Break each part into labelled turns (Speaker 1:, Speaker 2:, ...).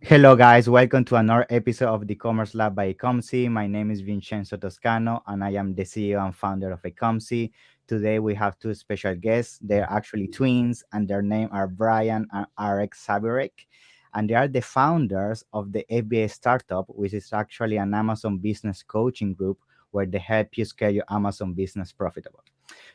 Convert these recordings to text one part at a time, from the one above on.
Speaker 1: Hello, guys. Welcome to another episode of the Commerce Lab by Ecomcy. My name is Vincenzo Toscano, and I am the CEO and founder of Ecomcy. Today, we have two special guests. They're actually twins, and their name are Brian and AREK ZABIEREK. And they are the founders of the FBA Startup, which is actually an Amazon business coaching group where they help you scale your Amazon business profitable.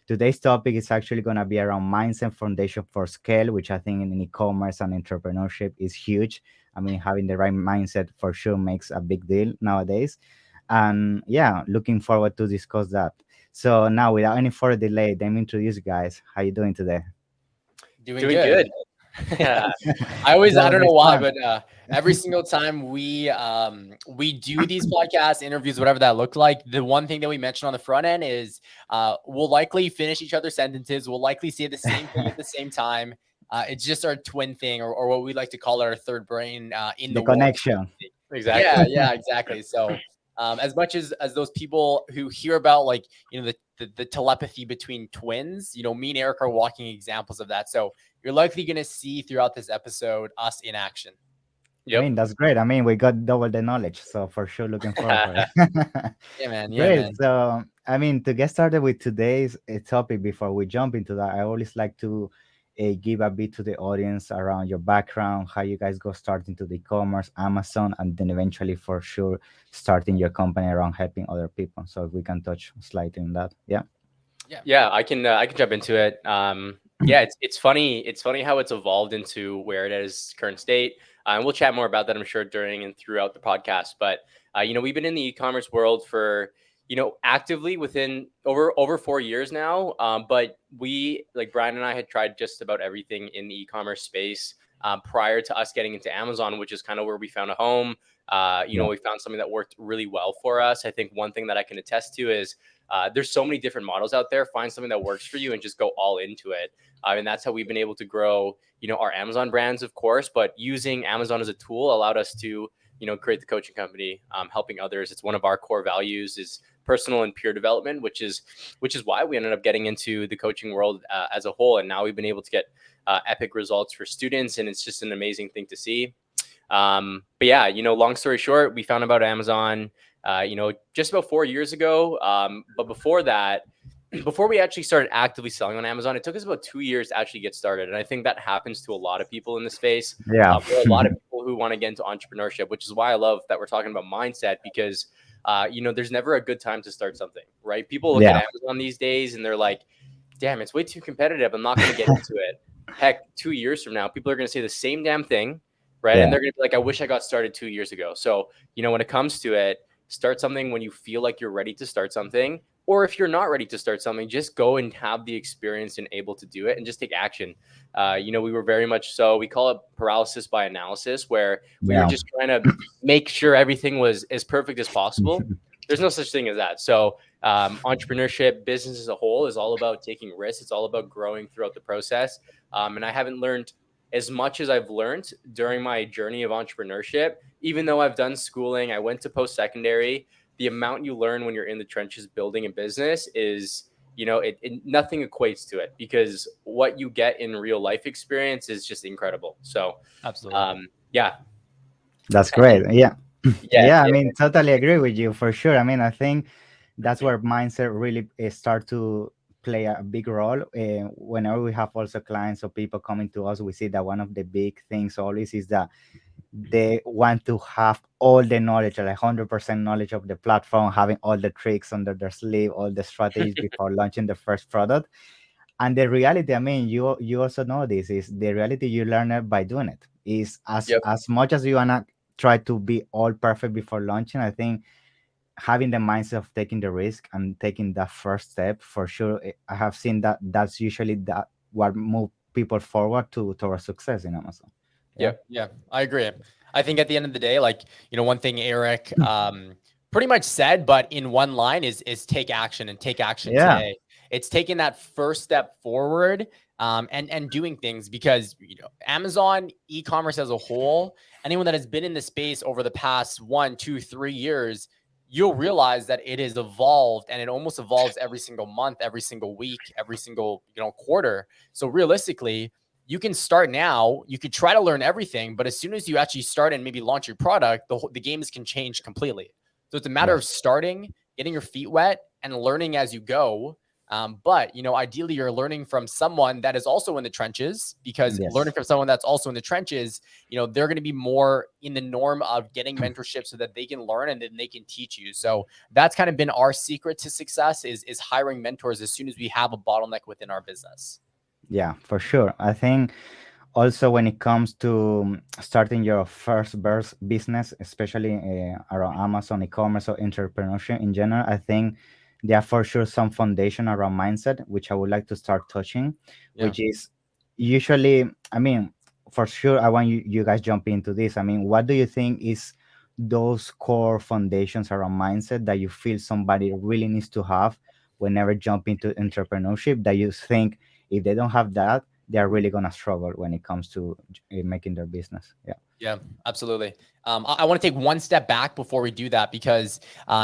Speaker 1: Today's topic is actually going to be around mindset foundation for scale, which I think in e-commerce and entrepreneurship is huge. I mean, having the right mindset for sure makes a big deal nowadays. And yeah, looking forward to discuss that. So now, without any further delay, let me introduce you guys. How you doing today?
Speaker 2: Doing
Speaker 3: Doing
Speaker 2: good.
Speaker 3: good. Yeah. I
Speaker 1: That
Speaker 3: don't
Speaker 1: was
Speaker 3: know why,
Speaker 1: fun.
Speaker 3: but every single time we do these podcast interviews, whatever that looked like, the one thing that we mentioned on the front end is we'll likely finish each other's sentences. We'll likely say the same thing at the same time. It's just our twin thing, or what we like to call it, our third brain in
Speaker 1: The
Speaker 3: the war.
Speaker 1: connection.
Speaker 3: Yeah,
Speaker 2: Exactly.
Speaker 3: yeah, exactly. So as much as those people who hear about, like, the telepathy between twins, me and Eric are walking examples of that. So you're likely going to see throughout this episode us in action.
Speaker 1: I mean,
Speaker 3: Yep.
Speaker 1: that's great. I mean, we got double the knowledge, so for sure, looking forward for it.
Speaker 3: Yeah, man. Yeah,
Speaker 1: Great.
Speaker 3: man.
Speaker 1: So, I mean, to get started with today's topic, before we jump into that, I always like to give a bit to the audience around your background, how you guys go start into the e-commerce, Amazon, and then eventually, for sure, starting your company around helping other people. So, if we can touch slightly on that. Yeah.
Speaker 3: Yeah.
Speaker 2: I can jump into it. Yeah, it's funny. It's funny how it's evolved into where it is current state. And we'll chat more about that, I'm sure, during and throughout the podcast. But we've been in the e-commerce world for actively within over 4 years now. But we, like Brian and I, had tried just about everything in the e-commerce space prior to us getting into Amazon, which is kind of where we found a home.
Speaker 1: Yeah.
Speaker 2: We found something that worked really well for us. I think one thing that I can attest to is there's so many different models out there. Find something that works for you and just go all into it. And that's how we've been able to grow, our Amazon brands, of course, but using Amazon as a tool allowed us to, create the coaching company, helping others. It's one of our core values is personal and peer development, which is why we ended up getting into the coaching world as a whole. And now we've been able to get epic results for students, and it's just an amazing thing to see. But yeah, long story short, we found about Amazon, just about 4 years ago. But before that, before we actually started actively selling on Amazon, it took us about 2 years to actually get started. And I think that happens to a lot of people in the space.
Speaker 1: Yeah.
Speaker 2: There are a lot of people who want to get into entrepreneurship, which is why I love that we're talking about mindset, because, there's never a good time to start something, right? People look
Speaker 1: Yeah.
Speaker 2: at Amazon these days and they're like, damn, it's way too competitive. I'm not going to get into it. Heck, 2 years from now, people are going to say the same damn thing, right?
Speaker 1: Yeah.
Speaker 2: And they're going to be like, I wish I got started 2 years ago. So, when it comes to it, start something when you feel like you're ready to start something. Or if you're not ready to start something, just go and have the experience and able to do it and just take action. We were very much so, we call it paralysis by analysis, where we were
Speaker 1: Yeah.
Speaker 2: just trying to make sure everything was as perfect as possible. There's no such thing as that. So entrepreneurship, business as a whole, is all about taking risks. It's all about growing throughout the process. And I haven't learned as much as I've learned during my journey of entrepreneurship. Even though I've done schooling, I went to post-secondary, the amount you learn when you're in the trenches building a business is, nothing equates to it, because what you get in real life experience is just incredible. So,
Speaker 3: Absolutely.
Speaker 2: yeah.
Speaker 1: That's great. Yeah.
Speaker 2: Yeah.
Speaker 1: Yeah. I mean, totally agree with you for sure. I mean, I think that's where mindset really start to play a big role. Whenever we have also clients or people coming to us, we see that one of the big things always is that they want to have all the knowledge, like 100% knowledge of the platform, having all the tricks under their sleeve, all the strategies before launching the first product. And the reality, I mean, you also know this is the reality. You learn it by doing it. Is
Speaker 2: Yep.
Speaker 1: as much as you wanna try to be all perfect before launching. I think having the mindset of taking the risk and taking that first step for sure. I have seen that that's usually that what move people forward to towards success in Amazon. Yeah.
Speaker 2: Yep.
Speaker 3: Yeah, I agree. I think at the end of the day, like, one thing Eric pretty much said, but in one line, is take action, and take action
Speaker 1: Yeah.
Speaker 3: today. It's taking that first step forward, and doing things, because Amazon e-commerce as a whole, anyone that has been in the space over the past 1, 2, 3 years, you'll realize that it has evolved, and it almost evolves every single month, every single week, every single quarter. So realistically, you can start now. You could try to learn everything, but as soon as you actually start and maybe launch your product, the games can change completely. So it's a matter of starting, getting your feet wet, and learning as you go. But, you know, ideally you're learning from someone that is also in the trenches, because learning from someone that's also in the trenches, you know, they're going to be more in the norm of getting mentorship so that they can learn and then they can teach you. So that's kind of been our secret to success, is hiring mentors as soon as we have a bottleneck within our business.
Speaker 1: Yeah, for sure. I think also when it comes to starting your first business, especially around Amazon e-commerce or entrepreneurship in general, I think there are for sure some foundation around mindset, which I would like to start touching, which is usually, I mean, for sure, I want you guys jump into this. I mean, what do you think is those core foundations around mindset that you feel somebody really needs to have whenever jump into entrepreneurship, that you think if they don't have that, they are really going to struggle when it comes to making their business?
Speaker 3: Yeah, absolutely. I want to take one step back before we do that, because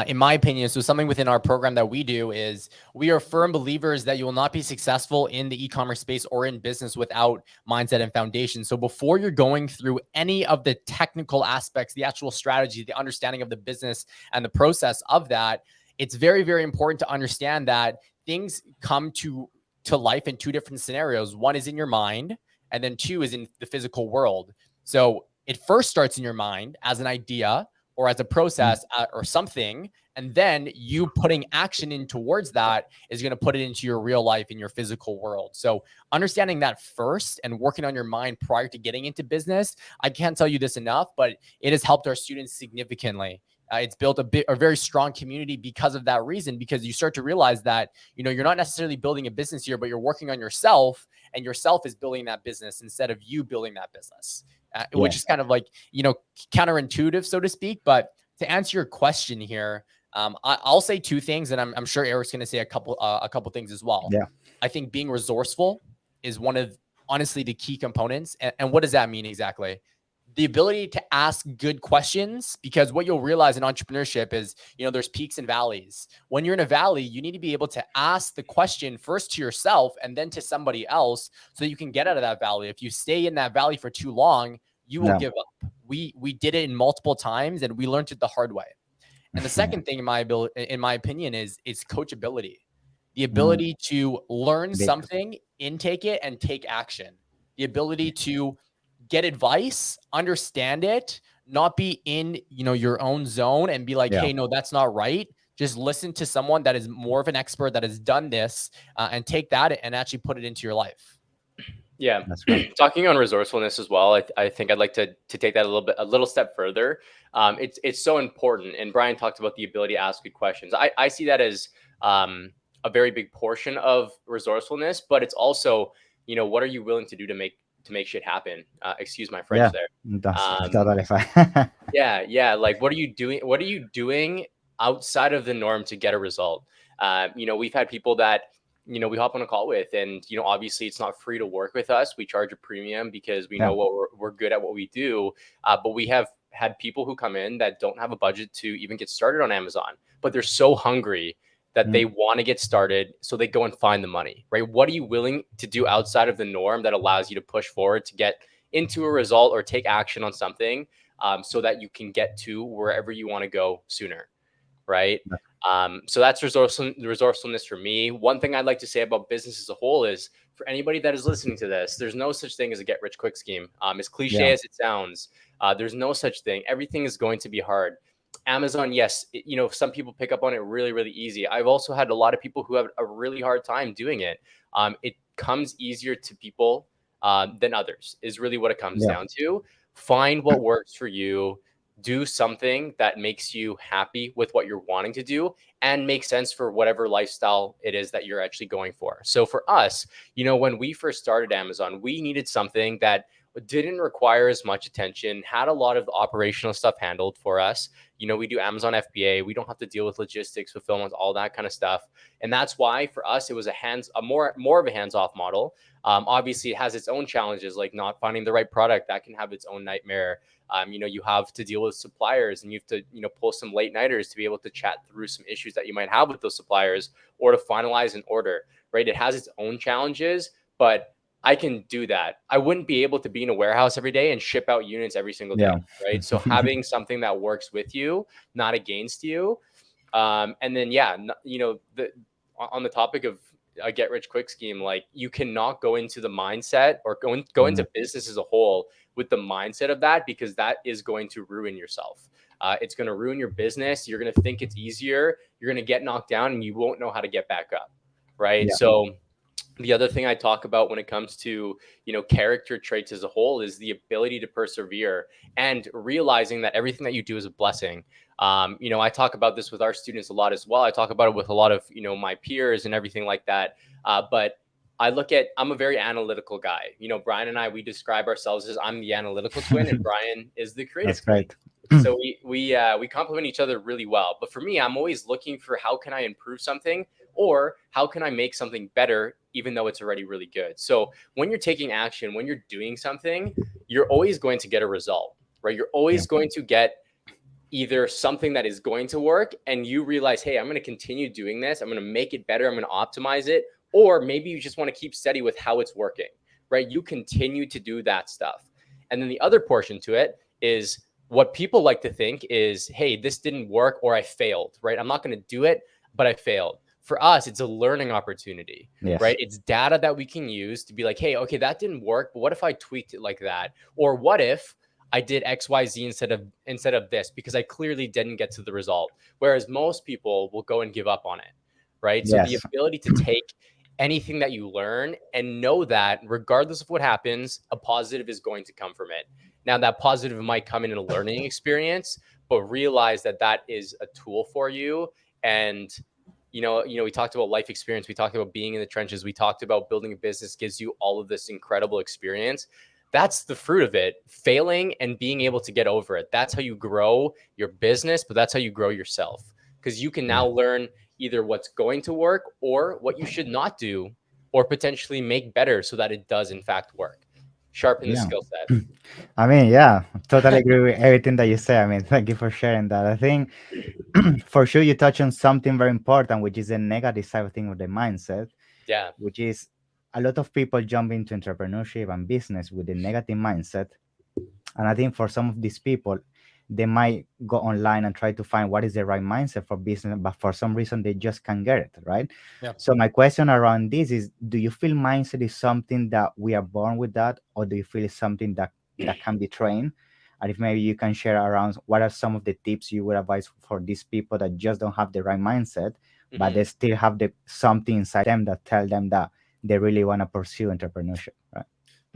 Speaker 3: in my opinion, so something within our program that we do is we are firm believers that you will not be successful in the e-commerce space or in business without mindset and foundation. So before you're going through any of the technical aspects, the actual strategy, the understanding of the business and the process of that, it's very, very important to understand that things come to life in two different scenarios. One is in your mind, and then two is in the physical world. So it first starts in your mind as an idea or as a process or something, and then you putting action in towards that is going to put it into your real life in your physical world. So understanding that first and working on your mind prior to getting into business, I can't tell you this enough, but it has helped our students significantly. It's built a very strong community because of that reason, because you start to realize that, you know, you're not necessarily building a business here, but you're working on yourself, and yourself is building that business instead of you building that business. Which is kind of like, you know, counterintuitive, so to speak. But to answer your question here, I'll say two things, and I'm sure Eric's going to say a couple things as well. I think being resourceful is one of, honestly, the key components. And what does that mean exactly? The ability to ask good questions, because what you'll realize in entrepreneurship is, you know, there's peaks and valleys. When you're in a valley, you need to be able to ask the question first to yourself and then to somebody else so that you can get out of that valley. If you stay in that valley for too long, you will give up. We did it in multiple times, and we learned it the hard way. And the second thing, in my opinion, is coachability. The ability to learn something, intake it, and take action. The ability to get advice, understand it, not be in, you know, your own zone and be like, hey, no, that's not right. Just listen to someone that is more of an expert that has done this, and take that and actually put it into your life.
Speaker 2: Yeah, talking on resourcefulness as well, I think I'd like to take that a little step further. It's so important, and Brian talked about the ability to ask good questions. I see that as a very big portion of resourcefulness, but it's also, you know, what are you willing to do to make shit happen? Excuse my French there.
Speaker 1: That's totally fine.
Speaker 2: Yeah. Like, what are you doing? What are you doing outside of the norm to get a result? You know, we've had people that, you know, we hop on a call with, and, you know, obviously it's not free to work with us. We charge a premium because we know we're good at what we do. But we have had people who come in that don't have a budget to even get started on Amazon, but they're so hungry that they want to get started. So they go and find the money, right? What are you willing to do outside of the norm that allows you to push forward to get into a result or take action on something, so that you can get to wherever you want to go sooner, right? So that's resourcefulness for me. One thing I'd like to say about business as a whole is, for anybody that is listening to this, there's no such thing as a get rich quick scheme. As cliche as it sounds, there's no such thing. Everything is going to be hard. Amazon, yes, you know, some people pick up on it really, really easy. I've also had a lot of people who have a really hard time doing it. It comes easier to people than others, is really what it comes down to. Find what works for you. Do something that makes you happy with what you're wanting to do and makes sense for whatever lifestyle it is that you're actually going for. So for us, you know, when we first started Amazon, we needed something that didn't require as much attention, had a lot of the operational stuff handled for us. You know, we do Amazon FBA. We don't have to deal with logistics, fulfillment, all that kind of stuff. And that's why for us, it was a more of a hands-off model. Obviously, it has its own challenges, like not finding the right product. That can have its own nightmare. You know, you have to deal with suppliers, and you have to, you know, pull some late nighters to be able to chat through some issues that you might have with those suppliers, or to finalize an order, right? It has its own challenges, but I can do that. I wouldn't be able to be in a warehouse every day and ship out units every single day, right? So having something that works with you, not against you. And then, yeah, you know, on the topic of a get rich quick scheme, like you cannot go into the mindset or go into business as a whole with the mindset of that, because that is going to ruin yourself. It's going to ruin your business. You're going to think it's easier. You're going to get knocked down and you won't know how to get back up. Right. So the other thing I talk about when it comes to, you know, character traits as a whole is the ability to persevere and realizing that everything that you do is a blessing. You know, I talk about this with our students a lot as well. I talk about it with a lot of, you know, my peers and everything like that. But I'm a very analytical guy. You know, Brian and I, we describe ourselves as I'm the analytical twin and Brian is the creative twin. So we complement each other really well. But for me, I'm always looking for how can I improve something, or how can I make something better, even though it's already really good. So when you're taking action, when you're doing something, you're always going to get a result, right? You're always going to get either something that is going to work and you realize, hey, I'm going to continue doing this. I'm going to make it better. I'm going to optimize it. Or maybe you just want to keep steady with how it's working, right? You continue to do that stuff. And then the other portion to it is what people like to think is, hey, this didn't work or I failed, right? I'm not going to do it, but I failed. For us, it's a learning opportunity, right? It's data that we can use to be like, hey, okay, that didn't work, but what if I tweaked it like that? Or what if I did XYZ instead of this, because I clearly didn't get to the result. Whereas most people will go and give up on it, right? So the ability to take anything that you learn and know that regardless of what happens, a positive is going to come from it. Now that positive might come in a learning experience, but realize that that is a tool for you. And you know, we talked about life experience. We talked about being in the trenches. We talked about building a business gives you all of this incredible experience. That's the fruit of it, failing and being able to get over it. That's how you grow your business, but that's how you grow yourself, because you can now learn either what's going to work or what you should not do, or potentially make better so that it does in fact work. Sharpen the skill set.
Speaker 1: I mean, totally agree with everything that you say. I mean, thank you for sharing that. I think for sure you touch on something very important, which is the negative side of thing of the mindset.
Speaker 2: Yeah.
Speaker 1: Which is a lot of people jump into entrepreneurship and business with a negative mindset. And I think for some of these people, they might go online and try to find what is the right mindset for business, but for some reason they just can't get it, right? So my question around this is, do you feel mindset is something that we are born with that, or do you feel it's something that can be trained? And if maybe you can share around what are some of the tips you would advise for these people that just don't have the right mindset, but they still have something inside them that tell them that they really want to pursue entrepreneurship, right?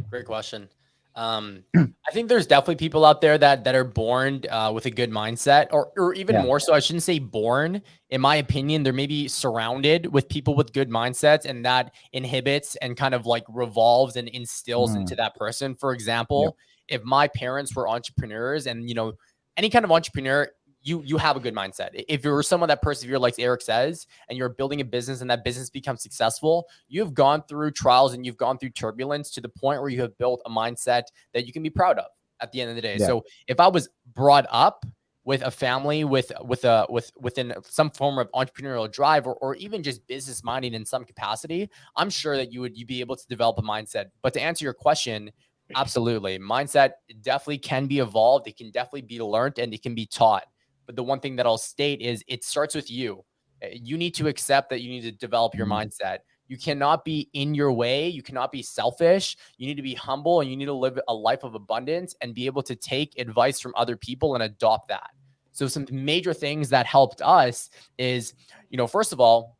Speaker 3: Great question. I think there's definitely people out there that are born with a good mindset, or even more so, I shouldn't say born. In my opinion, they're maybe surrounded with people with good mindsets, and that inhibits and kind of like revolves and instills into that person. For example, if my parents were entrepreneurs, and you know, any kind of entrepreneur, you have a good mindset. If you're someone that perseveres, like Eric says, and you're building a business and that business becomes successful, you've gone through trials and you've gone through turbulence to the point where you have built a mindset that you can be proud of at the end of the day. So if I was brought up with a family within some form of entrepreneurial drive, or even just business minded in some capacity, I'm sure that you'd be able to develop a mindset. But to answer your question, absolutely, mindset definitely can be evolved. It can definitely be learned, and it can be taught. But the one thing that I'll state is it starts with you. You need to accept that you need to develop your mindset. You cannot be in your way. You cannot be selfish. You need to be humble, and you need to live a life of abundance and be able to take advice from other people and adopt that. So some major things that helped us is, you know, first of all,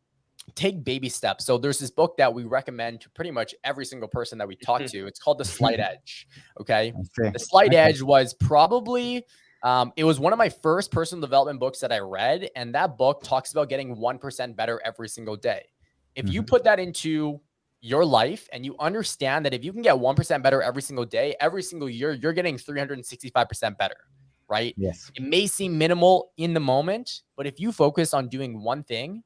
Speaker 3: take baby steps. So there's this book that we recommend to pretty much every single person that we talk to. It's called The Slight Edge. Okay. The Slight Edge was probably, it was one of my first personal development books that I read. And that book talks about getting 1% better every single day. If you put that into your life and you understand that if you can get 1% better every single day, every single year, you're getting 365% better, right? It may seem minimal in the moment, but if you focus on doing one thing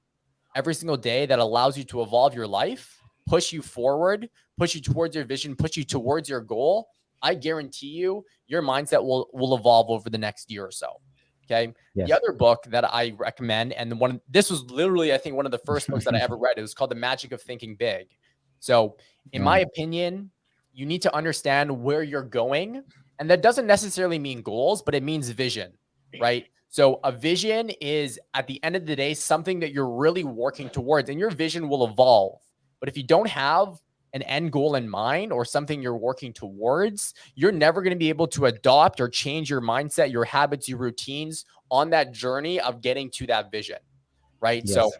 Speaker 3: every single day that allows you to evolve your life, push you forward, push you towards your vision, push you towards your goal, I guarantee you your mindset will evolve over the next year or so. Okay. The other book that I recommend, and this was literally, I think, one of the first books that I ever read, it was called The Magic of Thinking Big. So in my opinion, you need to understand where you're going. And that doesn't necessarily mean goals, but it means vision, right? So a vision is, at the end of the day, something that you're really working towards, and your vision will evolve. But if you don't have an end goal in mind or something you're working towards, you're never going to be able to adopt or change your mindset, your habits, your routines on that journey of getting to that vision, right?
Speaker 1: Yes.
Speaker 3: So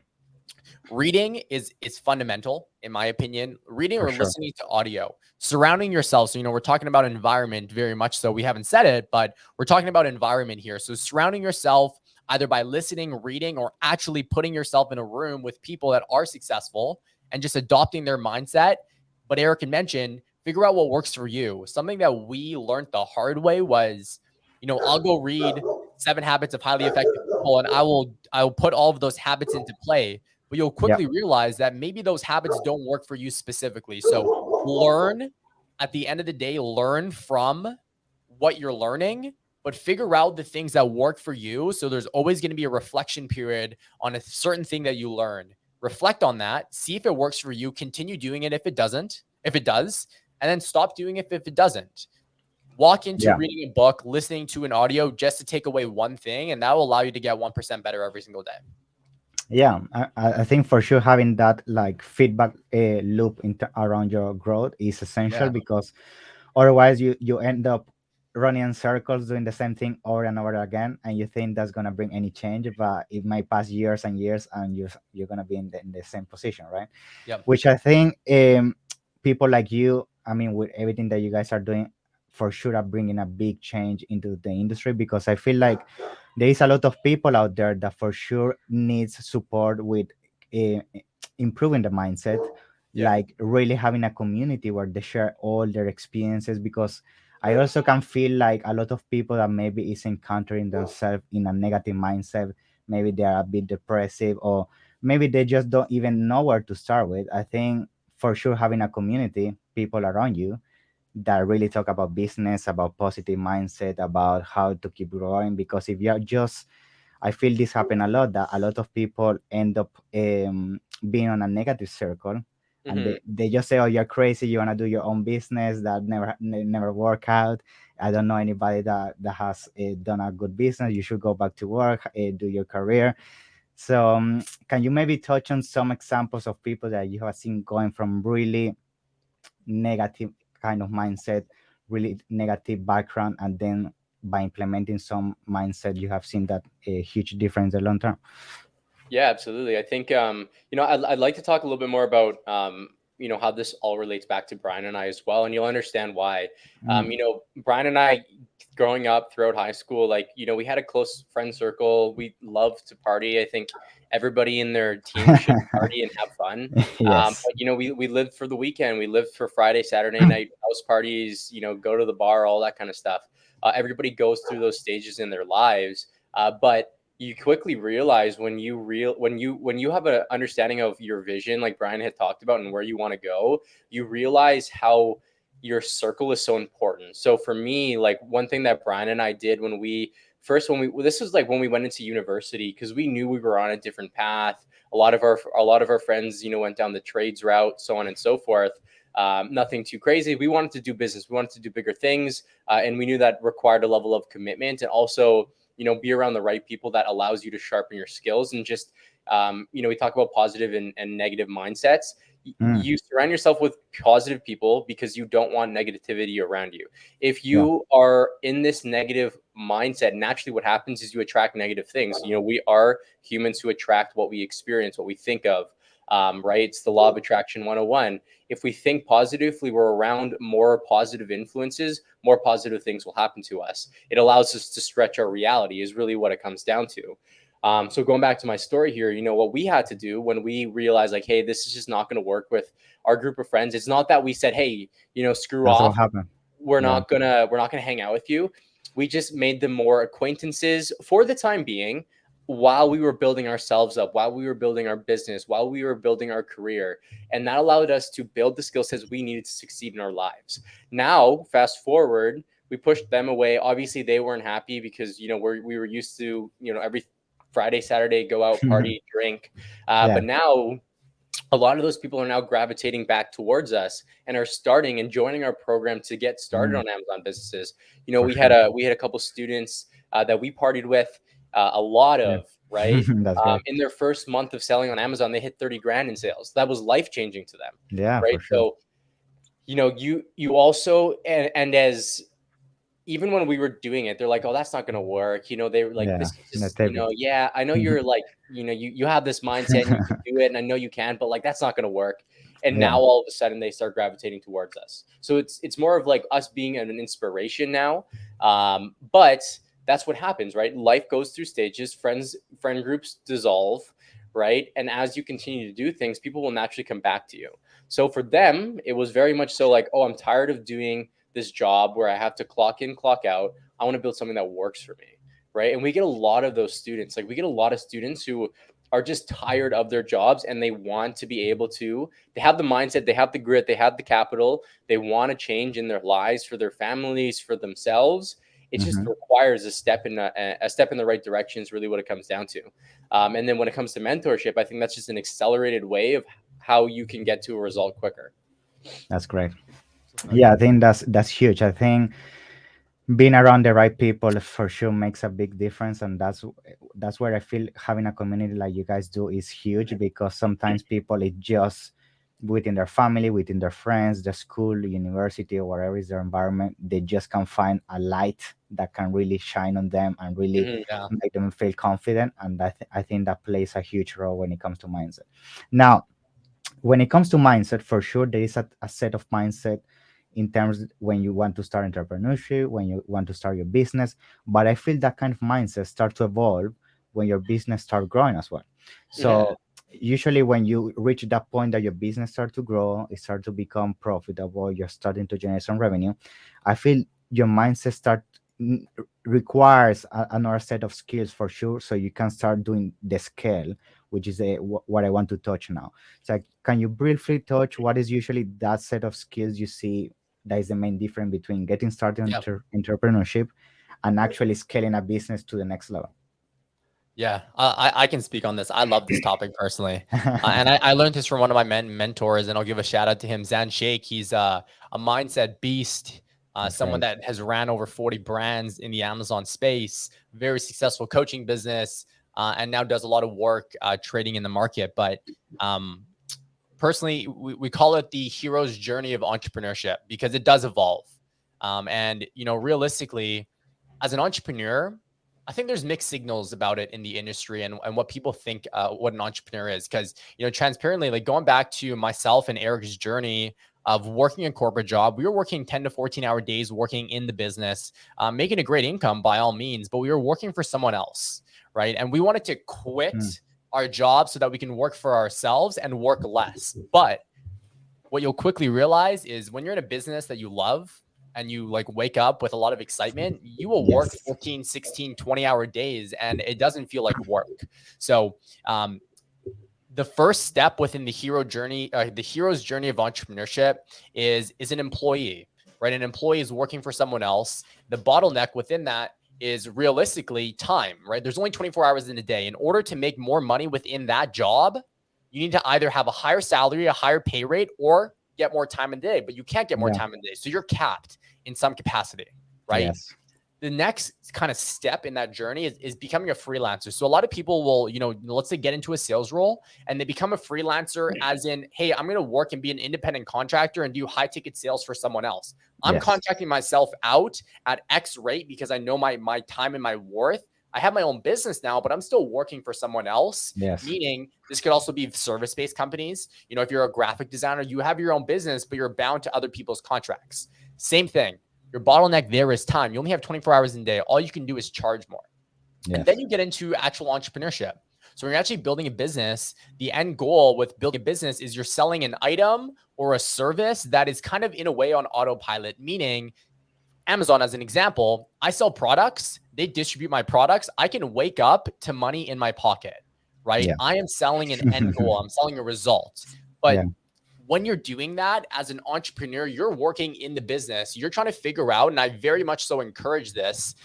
Speaker 3: reading is fundamental, in my opinion. Reading
Speaker 1: For
Speaker 3: or
Speaker 1: sure.
Speaker 3: listening to audio, surrounding yourself. So, we're talking about environment very much so. We haven't said it, but we're talking about environment here. So surrounding yourself either by listening, reading, or actually putting yourself in a room with people that are successful and just adopting their mindset. But Eric had mentioned, figure out what works for you. Something that we learned the hard way was, I'll go read 7 Habits of Highly Effective People, and I will put all of those habits into play. But you'll quickly realize that maybe those habits don't work for you specifically. So learn, at the end of the day, learn from what you're learning, but figure out the things that work for you. So there's always going to be a reflection period on a certain thing that you learn. Reflect on that, see if it works for you, continue doing it if it does, and then stop doing it if it doesn't. Walk into reading a book, listening to an audio just to take away one thing, and that will allow you to get 1% better every single day.
Speaker 1: Yeah, I think for sure having that like feedback loop around your growth is essential, because otherwise you end up running in circles doing the same thing over and over again, and you think that's gonna bring any change, but it might pass years and years, and you're gonna be in the same position, right?
Speaker 3: Yep.
Speaker 1: Which I think people like you, I mean, with everything that you guys are doing, for sure are bringing a big change into the industry, because I feel like there is a lot of people out there that for sure needs support with uh, improving the mindset, like really having a community where they share all their experiences, because I also can feel like a lot of people that maybe is encountering themselves in a negative mindset, maybe they are a bit depressive, or maybe they just don't even know where to start with. I think for sure having a community, people around you that really talk about business, about positive mindset, about how to keep growing. Because if you're just, I feel this happen a lot, that a lot of people end up being on a negative circle, and they just say, oh, you're crazy, you want to do your own business, that never work out. I don't know anybody that has done a good business. You should go back to work, do your career. So can you maybe touch on some examples of people that you have seen going from really negative kind of mindset, really negative background, and then by implementing some mindset, you have seen that a huge difference in the long term?
Speaker 2: Yeah, absolutely. I think, I'd like to talk a little bit more about, how this all relates back to Brian and I as well. And you'll understand why. Brian and I, growing up throughout high school, like, we had a close friend circle. We loved to party. I think everybody in their team should party and have fun.
Speaker 1: Yes.
Speaker 2: But, we lived for the weekend. We lived for Friday, Saturday night house parties, go to the bar, all that kind of stuff. Everybody goes through those stages in their lives. But you quickly realize when you have an understanding of your vision, like Brian had talked about, and where you want to go, you realize how your circle is so important. So for me, like one thing that Brian and I did this was like when we went into university, because we knew we were on a different path. A lot of our friends, went down the trades route, so on and so forth. Nothing too crazy. We wanted to do business. We wanted to do bigger things. And we knew that required a level of commitment, and also, be around the right people that allows you to sharpen your skills. And just, we talk about positive and negative mindsets. You surround yourself with positive people because you don't want negativity around you. If you are in this negative mindset, naturally what happens is you attract negative things. We are humans who attract what we experience, what we think of. Right? It's the law of attraction 101. If we think positively, we're around more positive influences, more positive things will happen to us. It allows us to stretch our reality, is really what it comes down to. So going back to my story here, what we had to do when we realized, like, hey, this is just not going to work with our group of friends. It's not that we said, hey, screw
Speaker 1: That's
Speaker 2: off.
Speaker 1: what happened.
Speaker 2: We're not gonna hang out with you. We just made them more acquaintances for the time being, while we were building ourselves up, while we were building our business, while we were building our career. And that allowed us to build the skill sets we needed to succeed in our lives. Now, fast forward, we pushed them away. Obviously, they weren't happy because, we were used to, every Friday, Saturday, go out, party, drink. But now a lot of those people are now gravitating back towards us and are starting and joining our program to get started on Amazon businesses. You know, we had a couple students that we partied with a lot of, right?
Speaker 1: That's great.
Speaker 2: In their first month of selling on Amazon, they hit 30 grand in sales. That was life changing to them.
Speaker 1: Yeah,
Speaker 2: right.
Speaker 1: for sure.
Speaker 2: So, you know, you also, and as even when we were doing it, they're like, oh, that's not going to work. You know, they were like,
Speaker 1: Yeah,
Speaker 2: this is just,
Speaker 1: that's
Speaker 2: you know, yeah, I know you're like, you know, you have this mindset and you can do it. And I know you can, but like, that's not going to work. And
Speaker 1: Yeah.
Speaker 2: now all of a sudden they start gravitating towards us. So it's more of like us being an inspiration now. But that's what happens, right? Life goes through stages, friend groups dissolve, right? And as you continue to do things, people will naturally come back to you. So for them, it was very much so like, oh, I'm tired of doing this job where I have to clock in, clock out. I want to build something that works for me, right? And we get a lot of those students. Like we get a lot of students who are just tired of their jobs and they want to be able to, they have the mindset, they have the grit, they have the capital, they want to change in their lives for their families, for themselves. It just requires a step in the right direction is really what it comes down to. And then when it comes to mentorship, I think that's just an accelerated way of how you can get to a result quicker.
Speaker 1: That's great. Yeah, I think that's huge. I think being around the right people for sure makes a big difference, and that's where I feel having a community like you guys do is huge, because sometimes people, it just within their family, within their friends, the school, university, or whatever is their environment, they just can find a light that can really shine on them and really make them feel confident. And I think that plays a huge role when it comes to mindset. Now, when it comes to mindset, for sure there is a set of mindset in terms when you want to start entrepreneurship, when you want to start your business. But I feel that kind of mindset start to evolve when your business start growing as well. So usually when you reach that point that your business start to grow, it start to become profitable, you're starting to generate some revenue, I feel your mindset requires another set of skills for sure, so you can start doing the scale, which is what I want to touch now. So can you briefly touch what is usually that set of skills you see that is the main difference between getting started in entrepreneurship and actually scaling a business to the next level?
Speaker 3: Yeah, I can speak on this. I love this topic personally. And I learned this from one of my mentors, and I'll give a shout out to him, Zan Sheikh. He's a mindset beast, someone that has ran over 40 brands in the Amazon space, very successful coaching business, and now does a lot of work trading in the market. But personally, we call it the hero's journey of entrepreneurship because it does evolve. And, you know, realistically, as an entrepreneur, I think there's mixed signals about it in the industry and what people think what an entrepreneur is. Because, you know, transparently, like going back to myself and Eric's journey of working a corporate job, we were working 10 to 14-hour days working in the business, making a great income by all means, but we were working for someone else, right? And we wanted to quit our job so that we can work for ourselves and work less. But what you'll quickly realize is when you're in a business that you love, and you like wake up with a lot of excitement, you will work 14, 16, 20-hour days and it doesn't feel like work. So the first step within the hero's journey of entrepreneurship is an employee, right? An employee is working for someone else. The bottleneck within that is realistically time, right? There's only 24 hours in a day. In order to make more money within that job, you need to either have a higher salary, a higher pay rate, or get more time in the day, but you can't get more time in the day. So you're capped in some capacity, right? The next kind of step in that journey is becoming a freelancer. So a lot of people will, you know, let's say get into a sales role and they become a freelancer as in, hey, I'm going to work and be an independent contractor and do high ticket sales for someone else. I'm contracting myself out at X rate because I know my time and my worth. I have my own business now, but I'm still working for someone else. Meaning this could also be service-based companies. You know, if you're a graphic designer, you have your own business, but you're bound to other people's contracts. Same thing. Your bottleneck there is time. You only have 24 hours in a day. All you can do is charge more. And then you get into actual entrepreneurship. So when you're actually building a business, the end goal with building a business is you're selling an item or a service that is kind of in a way on autopilot, meaning Amazon, as an example, I sell products. They distribute my products. I can wake up to money in my pocket, right? I am selling an end goal. I'm selling a result. But when you're doing that as an entrepreneur, you're working in the business. You're trying to figure out, and I very much so encourage this,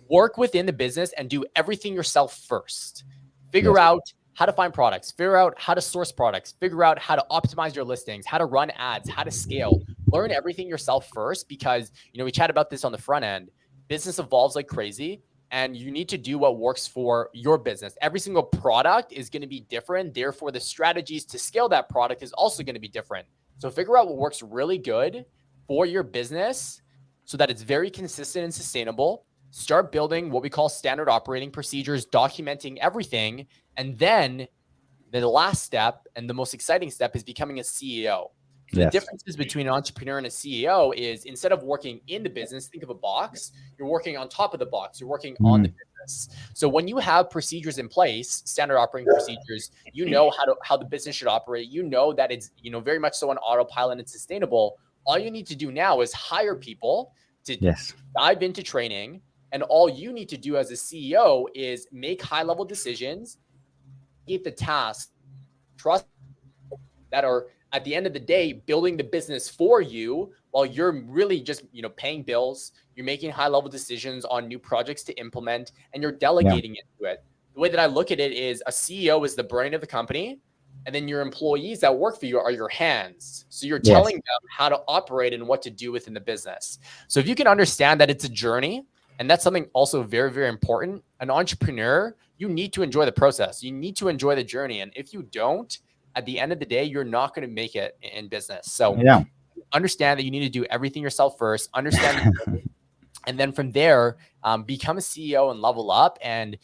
Speaker 3: work within the business and do everything yourself first. Figure out how to find products, figure out how to source products, figure out how to optimize your listings, how to run ads, how to scale. Learn everything yourself first, because, you know, we chat about this on the front end. Business evolves like crazy, and you need to do what works for your business. Every single product is going to be different. Therefore, the strategies to scale that product is also going to be different. So figure out what works really good for your business so that it's very consistent and sustainable. Start building what we call standard operating procedures, documenting everything. And then the last step, and the most exciting step, is becoming a CEO. So the differences between an entrepreneur and a CEO is, instead of working in the business, think of a box, you're working on top of the box, you're working on the business. So when you have procedures in place, standard operating procedures, you know how the business should operate, you know that it's, you know, very much so on autopilot and sustainable. All you need to do now is hire people to dive into training. And all you need to do as a CEO is make high-level decisions, get the tasks, trust that are, at the end of the day, building the business for you, while you're really just, you know, paying bills. You're making high-level decisions on new projects to implement, and you're delegating into it. The way that I look at it is, a CEO is the brain of the company, and then your employees that work for you are your hands. So you're telling them how to operate and what to do within the business. So if you can understand that it's a journey, and that's something also very, very important. An entrepreneur, you need to enjoy the process. You need to enjoy the journey. And if you don't, at the end of the day, you're not going to make it in business. So understand that you need to do everything yourself first, understand and then from there, become a CEO and level up. And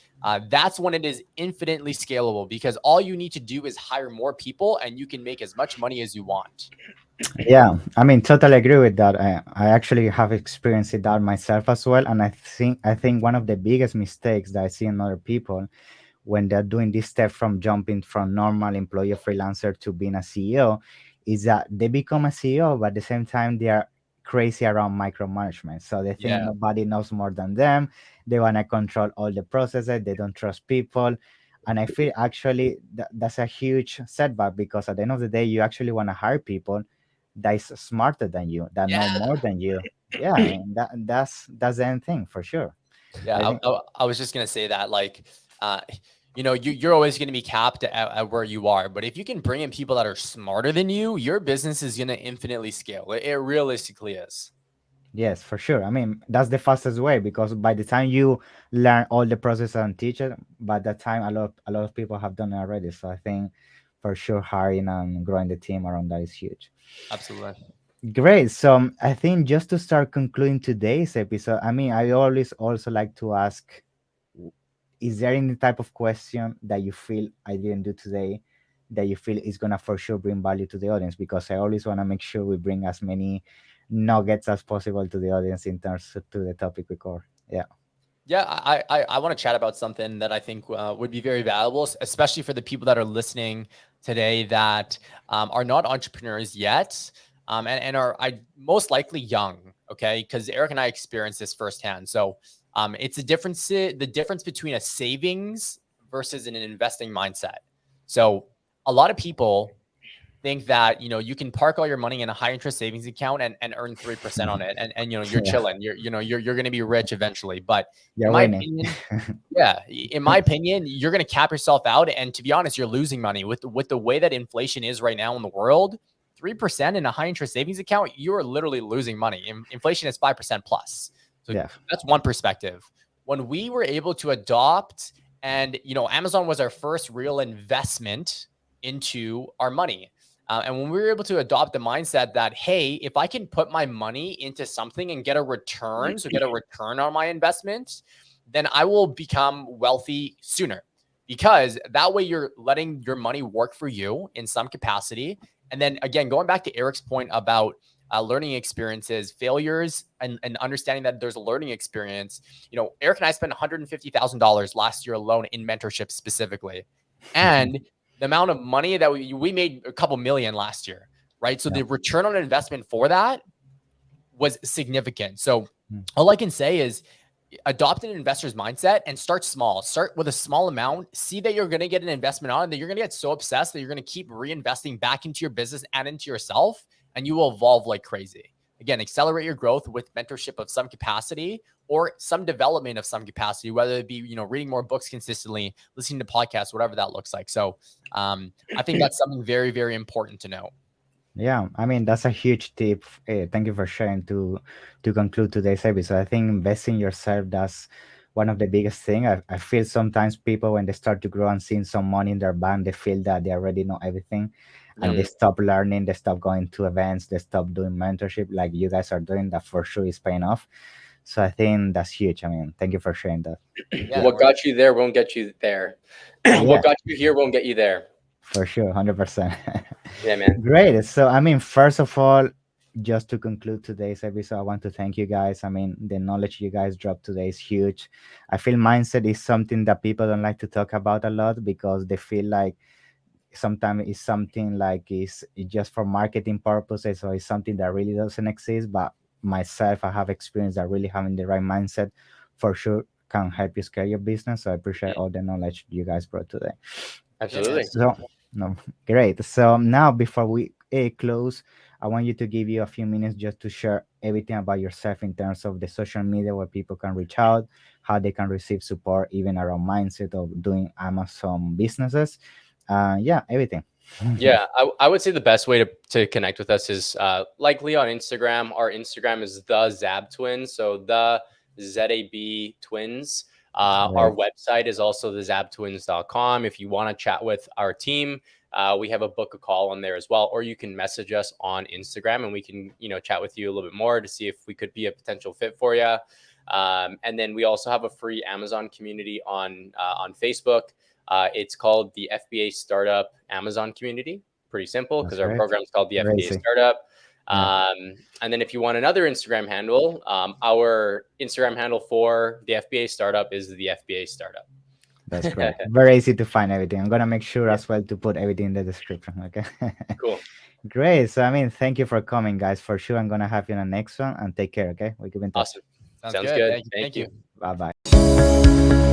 Speaker 3: that's when it is infinitely scalable, because all you need to do is hire more people and you can make as much money as you want.
Speaker 1: Yeah, I mean, totally agree with that. I actually have experienced that myself as well, and I think one of the biggest mistakes that I see in other people when they're doing this step from jumping from normal employee freelancer to being a CEO is that they become a CEO, but at the same time they are crazy around micromanagement. So they think nobody knows more than them. They want to control all the processes. They don't trust people. And I feel actually that's a huge setback, because at the end of the day, you actually want to hire people that is smarter than you, that know more than you. Yeah, and that's the end thing for sure.
Speaker 3: Yeah, I was just gonna say that, like, you know, you're always going to be capped at where you are. But if you can bring in people that are smarter than you, your business is going to infinitely scale. It realistically is.
Speaker 1: Yes, for sure. I mean, that's the fastest way, because by the time you learn all the process and teach it, by that time a lot of people have done it already. So I think for sure hiring and growing the team around that is huge.
Speaker 3: Absolutely.
Speaker 1: Great. So I think just to start concluding today's episode, I mean, I always also like to ask, is there any type of question that you feel I didn't do today that you feel is gonna for sure bring value to the audience? Because I always want to make sure we bring as many nuggets as possible to the audience in terms of, to the topic we cover.
Speaker 3: Yeah, I want to chat about something that I think would be very valuable, especially for the people that are listening today that are not entrepreneurs yet, and are most likely young. Okay, because Eric and I experienced this firsthand. So it's the difference between a savings versus an investing mindset. So a lot of people think that, you know, you can park all your money in a high interest savings account and earn 3% on it. And, you know, you're chilling, you're going to be rich eventually. But in my opinion, you're going to cap yourself out. And to be honest, you're losing money with the way that inflation is right now in the world. 3% in a high interest savings account, you're literally losing money. Inflation is 5% plus. So that's one perspective. When we were able to adopt, and, you know, Amazon was our first real investment into our money. And when we were able to adopt the mindset that, hey, if I can put my money into something and get a return, get a return on my investment, then I will become wealthy sooner, because that way you're letting your money work for you in some capacity. And then again, going back to Eric's point about learning experiences, failures, and understanding that there's a learning experience. You know, Eric and I spent $150,000 last year alone in mentorship specifically. And the amount of money that we made, a couple million last year, right? So the return on investment for that was significant. So all I can say is adopt an investor's mindset and start small. Start with a small amount. See that you're going to get an investment on it, that you're going to get so obsessed that you're going to keep reinvesting back into your business and into yourself, and you will evolve like crazy. again, accelerate your growth with mentorship of some capacity or some development of some capacity, whether it be, you know, reading more books consistently, listening to podcasts, whatever that looks like. So I think that's something very, very important to know.
Speaker 1: Yeah, I mean that's a huge tip. Thank you for sharing to conclude today's episode. I think investing in yourself, that's one of the biggest thing. I feel sometimes people when they start to grow and seeing some money in their bank, they feel that they already know everything, and they stop learning, they stop going to events, they stop doing mentorship like you guys are doing. That for sure is paying off. So I think that's huge. I mean, thank you for sharing that.
Speaker 3: Yeah,
Speaker 2: What got you there won't get you there.
Speaker 1: Yeah,
Speaker 2: What got you here won't get you there.
Speaker 1: for sure, 100%.
Speaker 2: Yeah, man.
Speaker 1: Great. So, I mean, first of all, just to conclude today's episode, I want to thank you guys. I mean, the knowledge you guys dropped today is huge. I feel mindset is something that people don't like to talk about a lot because they feel like sometimes it's something like it's just for marketing purposes or it's something that really doesn't exist. But myself, I have experience that really having the right mindset for sure can help you scale your business. So I appreciate all the knowledge you guys brought today.
Speaker 2: Absolutely.
Speaker 1: So, no, great. So now, before we close, I want you to give you a few minutes just to share everything about yourself in terms of the social media where people can reach out, how they can receive support, even around mindset of doing Amazon businesses. Yeah, everything.
Speaker 2: Yeah, I would say the best way to connect with us is likely on Instagram. Our Instagram is the Zab Twins, so the ZAB Twins. Our website is also the zabtwins.com. If you want to chat with our team, we have a book a call on there as well, or you can message us on Instagram and we can, you know, chat with you a little bit more to see if we could be a potential fit for you. And then we also have a free Amazon community on Facebook. It's called the FBA Startup Amazon Community. Pretty simple because our program is called the FBA Startup. And then if you want another Instagram handle, our Instagram handle for the FBA Startup is the FBA Startup.
Speaker 1: That's great. Very easy to find everything. I'm going to make sure as well to put everything in the description. Okay.
Speaker 2: Cool.
Speaker 1: Great. So, I mean, thank you for coming, guys. For sure, I'm going to have you in the next one and take care. Okay. We keep in touch.
Speaker 2: Awesome. Sounds good.
Speaker 3: Thank you.
Speaker 1: Bye bye.